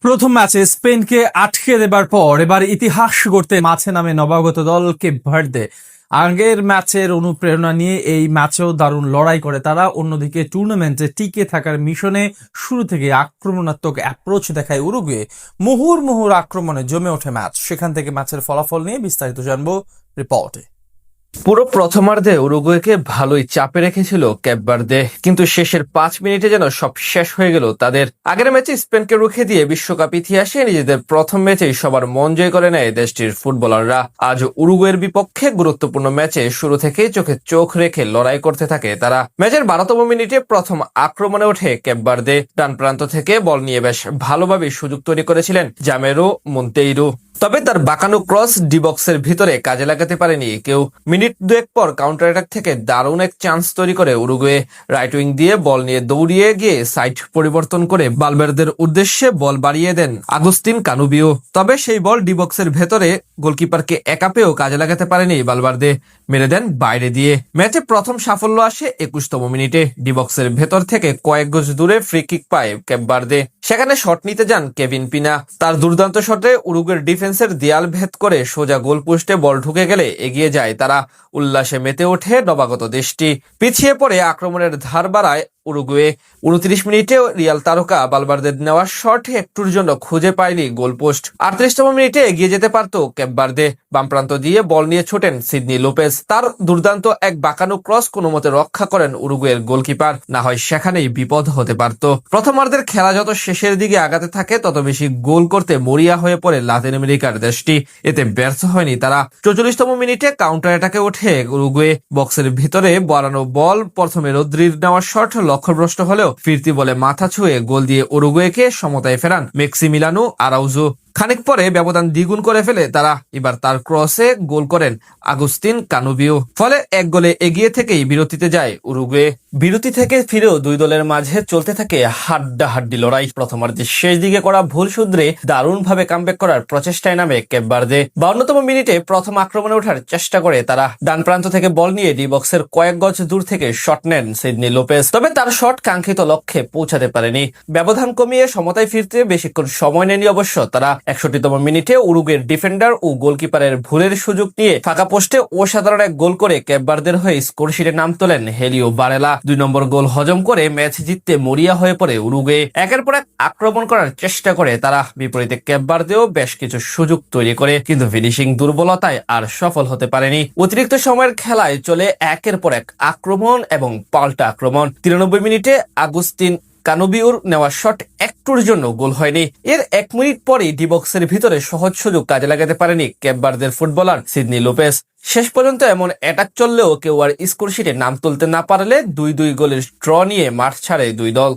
প্রথম ম্যাচে স্পেনকে আটকে দেবার পর এবার ইতিহাস গড়তে মাঠে নামে নবাগত দল কেপ ভার্দে। আগের ম্যাচের অনুপ্রেরণা নিয়ে এই ম্যাচেও দারুণ লড়াই করে তারা। অন্যদিকে টুর্নামেন্টে টিকে থাকার মিশনে শুরু থেকে আক্রমণাত্মক অ্যাপ্রোচ দেখায় উরুগুয়ে। মুহুর্মুহুর আক্রমণে জমে ওঠে ম্যাচ। সেখান থেকে ম্যাচের ফলাফল নিয়ে বিস্তারিত জানবো রিপোর্টে। পুরো প্রথমার্ধে উরুগুয়েকে ভালোই চাপে রেখেছিল কেপ ভার্দে, কিন্তু শেষের 5 মিনিটে যেন সব শেষ হয়ে গেল তাদের। আগের ম্যাচে স্পেনকে রুখে দিয়ে বিশ্বকাপ ইতিহাসে নিজেদের প্রথম ম্যাচেই সবার মন জয় করে নেয় দেশটির ফুটবলাররা। আজ উরুগুয়ের বিপক্ষে গুরুত্বপূর্ণ ম্যাচে শুরু থেকেই চোখে চোখ রেখে লড়াই করতে থাকে তারা। ম্যাচের 12তম মিনিটে প্রথম আক্রমণে ওঠে কেপ ভার্দে। ডান প্রান্ত থেকে বল নিয়ে বেশ ভালোভাবে সুযোগ তৈরি করেছিলেন জামেরো মন্তেইরো, তবে তার বাঁকানো ক্রস ডি বক্সের ভিতরে কাজে লাগাতে পারেনি কেউ। মিনিট দুয়েক পর কাউন্টার অ্যাটাক থেকে দারুণ এক চান্স তৈরি করে উরুগুয়ে। রাইট উইং দিয়ে বল নিয়ে দৌড়িয়ে গিয়ে সাইড পরিবর্তন করে বালবের্দের উদ্দেশ্যে বল বাড়িয়ে দেন আগুস্তিন কানুবিও, তবে সেই বল ডি বক্সের ভেতরে গোলকিপারকে একা পেয়েও কাজে লাগাতে পারেনি বালবার্দে, মেরে দেন বাইরে দিয়ে। ম্যাচে প্রথম সাফল্য আসে 21তম মিনিটে। ডি বক্সের ভেতর থেকে কয়েক গজ দূরে ফ্রি কিক পায় কেপ ভার্দে। সেখানে শট নিতে যান কেভিন পিনা। তার দুর্দান্ত শটে উরুগুয়ের ডিফেন্সের দেয়াল ভেদ করে সোজা গোল পোস্টে বল ঢুকে গেলে এগিয়ে যায় তারা। উল্লাসে মেতে ওঠে নবাগত দেশটি। পিছিয়ে পড়ে আক্রমণের ধার বাড়ায় উরুগুয়ে। 29 মিনিটে রিয়াল তারকা বালবার্দের নেওয়া শট একটুর জন্য খুঁজে পায়নি গোল পোস্ট। 38তম মিনিটে এগিয়ে যেতে পারত কেপ ভার্দে। বাম প্রান্ত দিয়ে বল নিয়ে ছোটেন সিডনি লোপেজ। তার দুর্দান্ত এক বাঁকানো ক্রস কোনো মতে রক্ষা করেন উরুগুয়ের গোলকিপার, না হয় সেখানেই বিপদ হতে পারত। প্রথমার্ধের খেলা যত শেষের দিকে আগাতে থাকে তত বেশি গোল করতে মরিয়া হয়ে পড়ে লাতিন আমেরিকার দেশটি। এতে ব্যর্থ হয়নি তারা। 44তম মিনিটে কাউন্টার অ্যাটাকে ওঠে উরুগুয়ে। বক্সের ভিতরে বাড়ানো বল প্রথমে রদ্রির নেওয়া শট লক্ষ্যভ্রষ্ট হলেও ফিরতি বলে মাথা ছুঁয়ে গোল দিয়ে উরুগুয়েকে সমতায় ফেরান মেক্সিমিলানো আরাউজো। খানিক পরে ব্যবধান দ্বিগুণ করে ফেলে তারা। এবার তার ক্রসে গোল করেন আগুস্তিন কানুবিও। ফলে এক গোলে এগিয়ে থেকেই বিরতিতে যায় উরুগুয়ে। বিরতি থেকে ফিরেও দুই দলের মাঝে চলতে থাকে হাড্ডাহাড্ডি লড়াই। প্রথমার্ধের শেষ দিকে করা ভুল শুধরে দারুণভাবে কামব্যাক করার প্রচেষ্টায় নামে কেপ ভার্দে। 52তম মিনিটে প্রথম আক্রমণে ওঠার চেষ্টা করে তারা। ডান প্রান্ত থেকে বল নিয়ে ডি বক্সের কয়েক গজ দূর থেকে শট নেন সিডনি লোপেজ, তবে তার শট কাঙ্ক্ষিত লক্ষ্যে পৌঁছাতে পারেনি। ব্যবধান কমিয়ে সমতায় ফিরতে বেশিক্ষণ সময় নেয়নি অবশ্য তারা। 61তম মিনিটে উরুগুয়ের ডিফেন্ডার ও গোলকিপারের ভুলের সুযোগ নিয়ে ফাঁকা পোস্টে অসাধারণ এক গোল করে কেপ ভার্দের হয়ে স্কোরশিটে নাম তোলেন হেলিও বারেলা। 2 নম্বর গোল হজম করে ম্যাচ জিততে মরিয়া হয়ে পড়ে উরুগুয়ে। একের পর এক আক্রমণ করার চেষ্টা করে তারা। বিপরীতে কেপ ভার্দেও বেশ কিছু সুযোগ তৈরি করে, কিন্তু ফিনিশিং দুর্বলতায় আর সফল হতে পারেনি। অতিরিক্ত সময়ের খেলায় চলে একের পর এক আক্রমণ এবং পাল্টা আক্রমণ। 93 মিনিটে আগুস্তিন কানুবিউর নেওয়া শট একটুর জন্য গোল হয়নি। এর 1 মিনিট পরেই ডি বক্সের ভিতরে সহজ সুযোগ কাজে লাগাতে পারেনি কেপ ভার্দের ফুটবলার সিডনি লোপেজ। শেষ পর্যন্ত এমন অ্যাটাক চললেও কেউ আর স্কোরশিটে নাম তুলতে না পারলে 2-2 গোলের ড্র নিয়ে মাঠ ছাড়ে দুই দল।